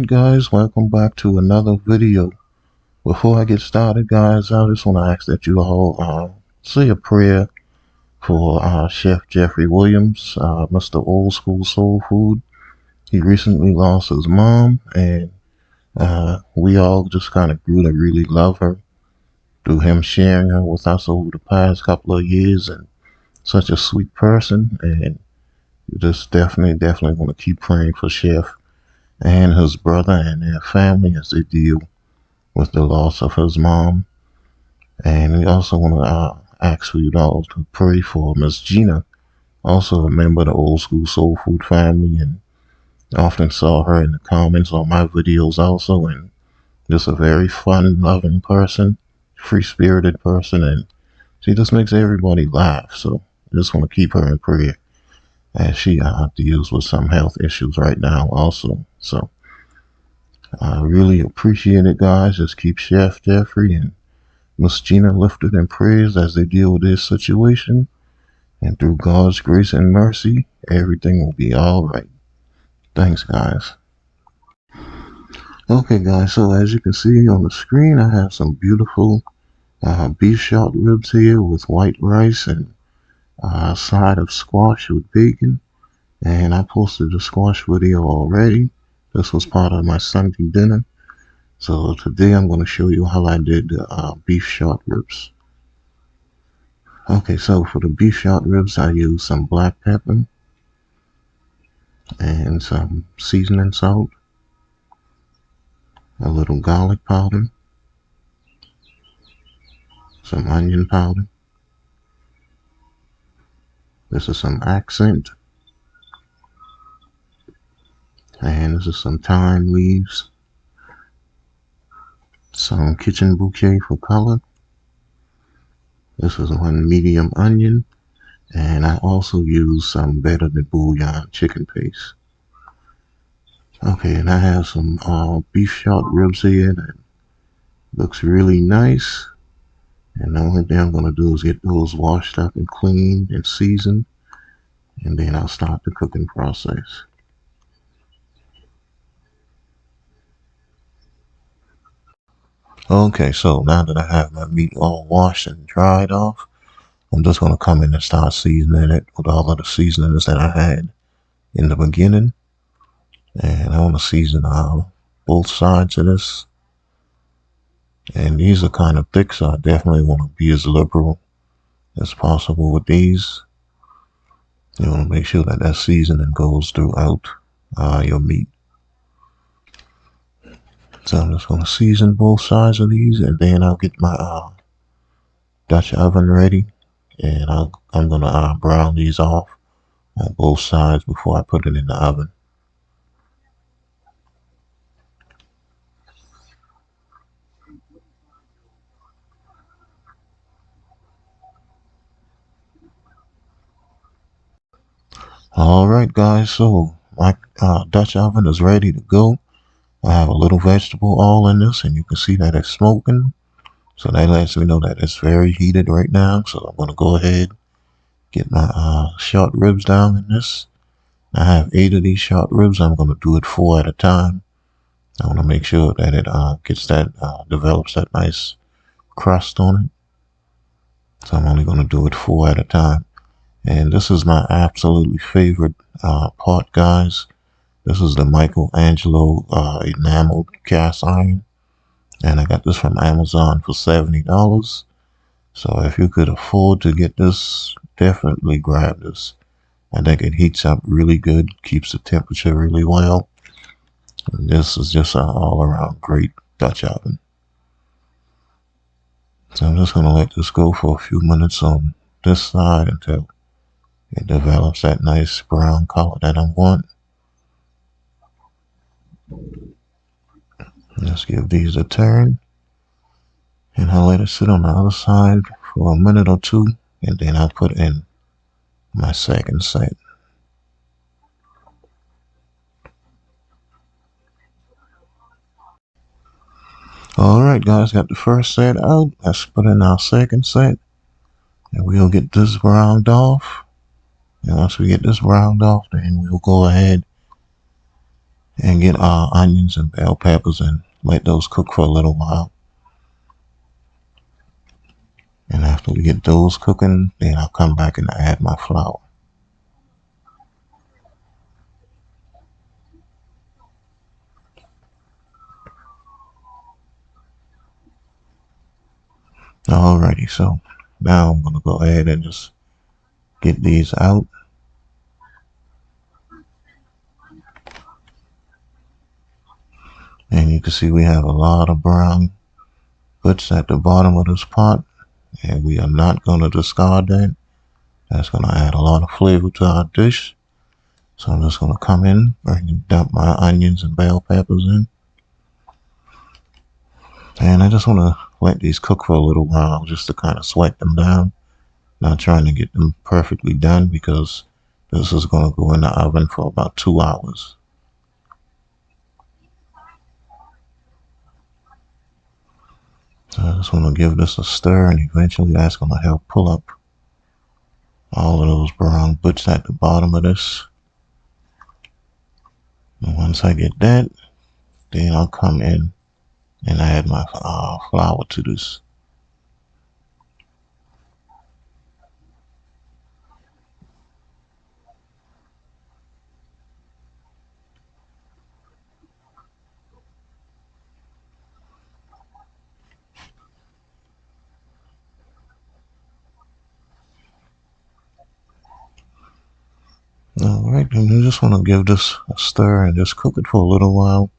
guys, welcome back to another video. Before I get started, guys, I just want to ask that you all say a prayer for Chef Jeffrey Williams, Mr. Old School Soul Food. He recently lost his mom, and we all just kind of grew to really love her through him sharing her with us over the past couple of years, and such a sweet person. And just definitely want to keep praying for Chef and his brother and their family as they deal with the loss of his mom. And we also want to ask for you all to pray for Miss Gina, also a member of the Old School Soul Food family, and often saw her in the comments on my videos also, and just a very fun, loving person, free-spirited person, and she just makes everybody laugh. So I just want to keep her in prayer as she deals with some health issues right now also. So I really appreciate it, guys. Just keep Chef Jeffrey and Miss Gina lifted in prayers as they deal with this situation. And through God's grace and mercy, everything will be all right. Thanks, guys. Okay, guys, so as you can see on the screen, I have some beautiful beef short ribs here with white rice and a side of squash with bacon. And I posted the squash video already. This was part of my Sunday dinner. So today I'm going to show you how I did the beef short ribs. Okay, so for the beef short ribs, I used some black pepper and some seasoning salt, a little garlic powder, some onion powder. This is some accent, and this is some thyme leaves, some kitchen bouquet for color. This is one medium onion, and I also use some better than bouillon chicken paste. Okay, and I have some beef short ribs here that looks really nice. And the only thing I'm going to do is get those washed up and cleaned and seasoned, and then I'll start the cooking process. Okay, so now that I have my meat all washed and dried off, I'm just going to come in and start seasoning it with all of the seasonings that I had in the beginning. And I want to season both sides of this. And these are kind of thick, so I definitely want to be as liberal as possible with these. You want to make sure that that seasoning goes throughout your meat. So I'm just going to season both sides of these, and then I'll get my Dutch oven ready, and I'm going to brown these off on both sides before I put it in the oven. Alright guys, so my Dutch oven is ready to go. I have a little vegetable oil in this, and you can see that it's smoking. So that lets me know that it's very heated right now. So I'm going to go ahead, get my short ribs down in this. I have 8 of these short ribs. I'm going to do it 4 at a time. I want to make sure that it develops that nice crust on it. So I'm only going to do it 4 at a time. And this is my absolutely favorite pot, guys. This is the Michelangelo enameled cast iron. And I got this from Amazon for $70. So if you could afford to get this, definitely grab this. I think it heats up really good, keeps the temperature really well. And this is just an all-around great Dutch oven. So I'm just going to let this go for a few minutes on this side until it develops that nice brown color that I want. Let's give these a turn. And I'll let it sit on the other side for a minute or two, and then I'll put in my second set. Alright guys, got the first set out. Let's put in our second set, and we'll get this browned off. And once we get this browned off, then we'll go ahead and get our onions and bell peppers and let those cook for a little while. And after we get those cooking, then I'll come back and add my flour. Alrighty, so now I'm gonna go ahead and just get these out. And you can see we have a lot of brown bits at the bottom of this pot, and we are not gonna discard that. That's gonna add a lot of flavor to our dish. So I'm just gonna come in and dump my onions and bell peppers in. And I just wanna let these cook for a little while just to kind of sweat them down. Not trying to get them perfectly done because this is gonna go in the oven for about 2 hours. So I just wanna give this a stir, and eventually that's gonna help pull up all of those brown bits at the bottom of this. And once I get that, then I'll come in and add my flour to this. Alright, and you just want to give this a stir and just cook it for a little while,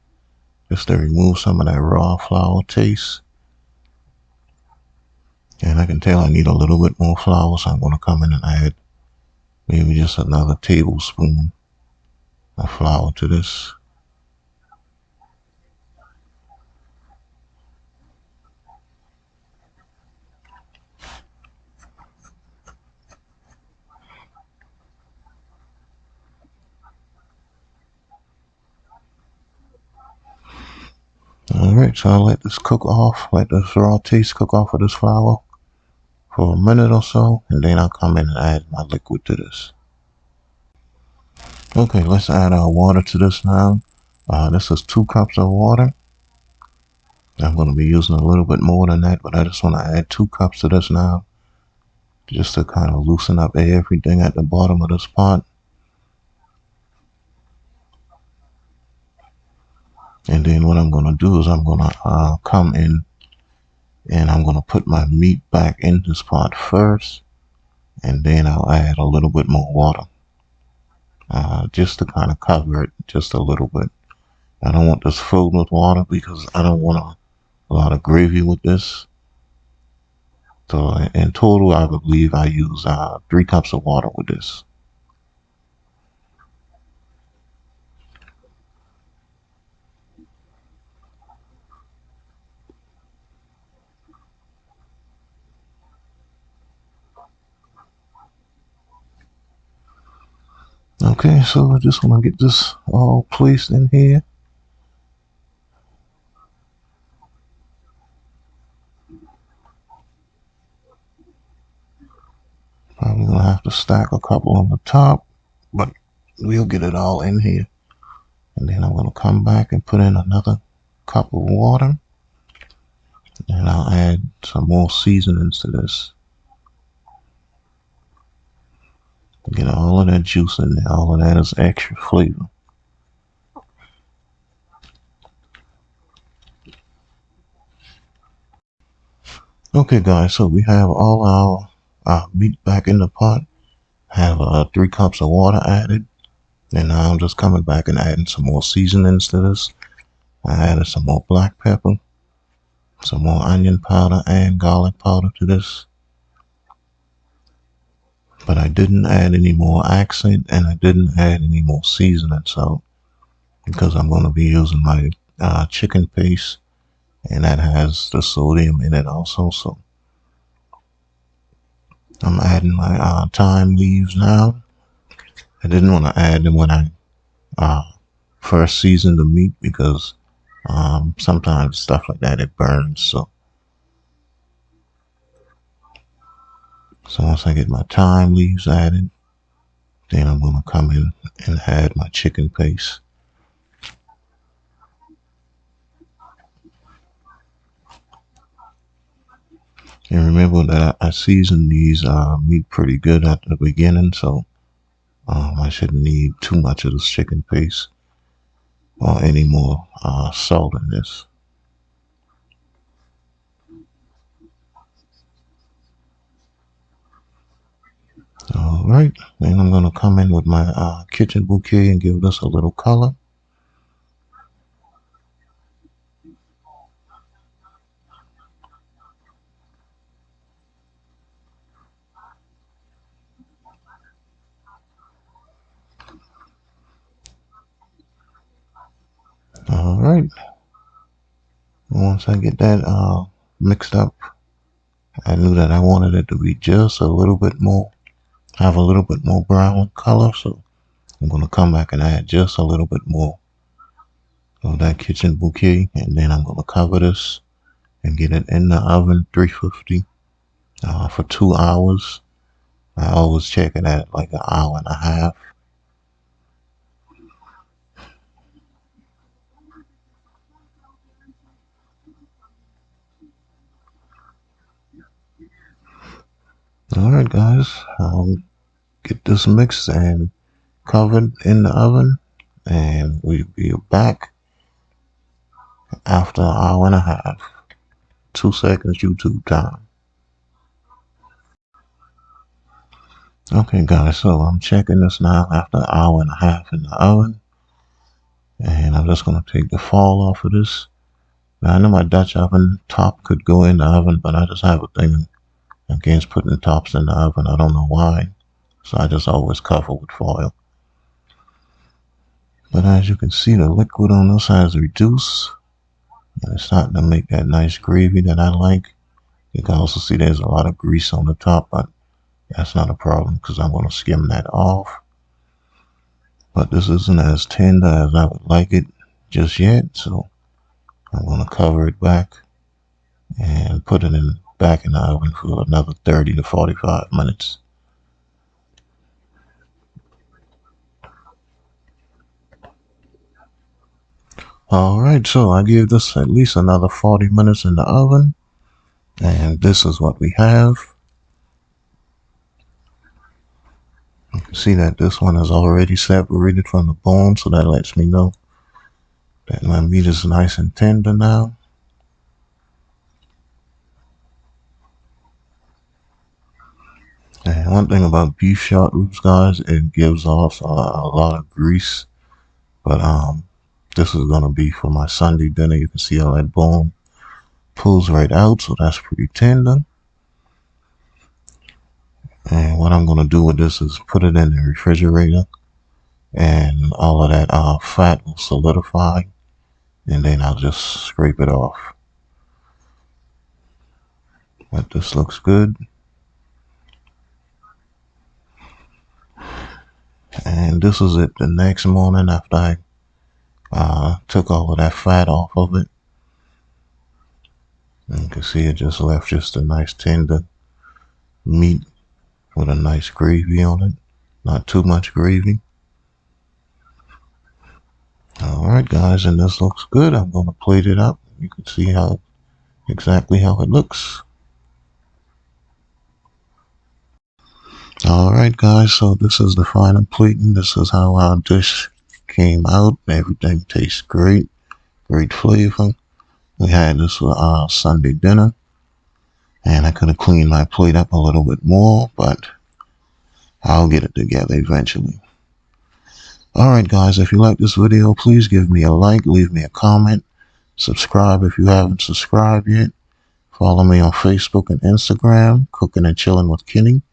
just to remove some of that raw flour taste. And I can tell I need a little bit more flour, so I'm going to come in and add maybe just another tablespoon of flour to this. Alright, so I'll let this cook off, let this raw taste cook off of this flour for a minute or so, and then I'll come in and add my liquid to this. Okay, let's add our water to this now. This is 2 cups of water. I'm going to be using a little bit more than that, but I just want to add 2 cups to this now, just to kind of loosen up everything at the bottom of this pot. And then what I'm going to do is I'm going to come in and I'm going to put my meat back in this pot first, and then I'll add a little bit more water, just to kind of cover it just a little bit. I don't want this filled with water because I don't want a lot of gravy with this. So in total, I believe I use 3 cups of water with this. Okay, so I just want to get this all placed in here. Probably gonna have to stack a couple on the top, but we'll get it all in here. And then I'm gonna come back and put in another cup of water, and I'll add some more seasonings to this. Get all of that juice in there. All of that is extra flavor. Okay, guys, so we have all our meat back in the pot. Have 3 cups of water added, and now I'm just coming back and adding some more seasonings to this. I added some more black pepper, some more onion powder and garlic powder to this. But I didn't add any more accent, and I didn't add any more seasoning, so because I'm going to be using my chicken paste, and that has the sodium in it also. So I'm adding my thyme leaves now. I didn't want to add them when I first seasoned the meat because sometimes stuff like that it burns. So once I get my thyme leaves added, then I'm going to come in and add my chicken paste. And remember that I season these meat pretty good at the beginning, so I shouldn't need too much of this chicken paste or any more salt in this. Alright, then I'm going to come in with my kitchen bouquet and give this a little color. Alright, once I get that mixed up, I knew that I wanted it to be just a little bit more, have a little bit more brown color, so I'm going to come back and add just a little bit more of that kitchen bouquet, and then I'm going to cover this and get it in the oven 350 for 2 hours. I always check it at like an hour and a half. Alright guys, I'll get this mixed and covered in the oven, and we'll be back after an hour and a half. 2 seconds YouTube time. Okay guys, so I'm checking this now after an hour and a half in the oven, and I'm just going to take the fall off of this. Now I know my Dutch oven top could go in the oven, but I just have a thing against putting tops in the oven. I don't know why, so I just always cover with foil. But as you can see, the liquid on this has reduced, and it's starting to make that nice gravy that I like. You can also see there's a lot of grease on the top, but that's not a problem because I'm going to skim that off. But this isn't as tender as I would like it just yet, so I'm going to cover it back and put it back in the oven for another 30 to 45 minutes. Alright, so I give this at least another 40 minutes in the oven, and this is what we have. You can see that this one is already separated from the bone, so that lets me know that my meat is nice and tender now. And one thing about beef short ribs, guys, it gives off a lot of grease. But this is gonna be for my Sunday dinner. You can see how that bone pulls right out, so that's pretty tender. And what I'm gonna do with this is put it in the refrigerator, and all of that fat will solidify, and then I'll just scrape it off. But this looks good. And this is it the next morning after I took all of that fat off of it. And you can see it just left just a nice tender meat with a nice gravy on it. Not too much gravy. Alright guys, and this looks good. I'm going to plate it up. You can see exactly how it looks. Alright guys, so this is the final plating. This is how our dish came out. Everything tastes great. Great flavor. We had this for our Sunday dinner. And I could have cleaned my plate up a little bit more, but I'll get it together eventually. Alright guys, if you like this video, please give me a like, leave me a comment, subscribe if you haven't subscribed yet. Follow me on Facebook and Instagram, Cooking and Chilling with Kenny.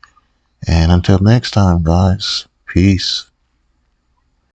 And until next time, guys, peace.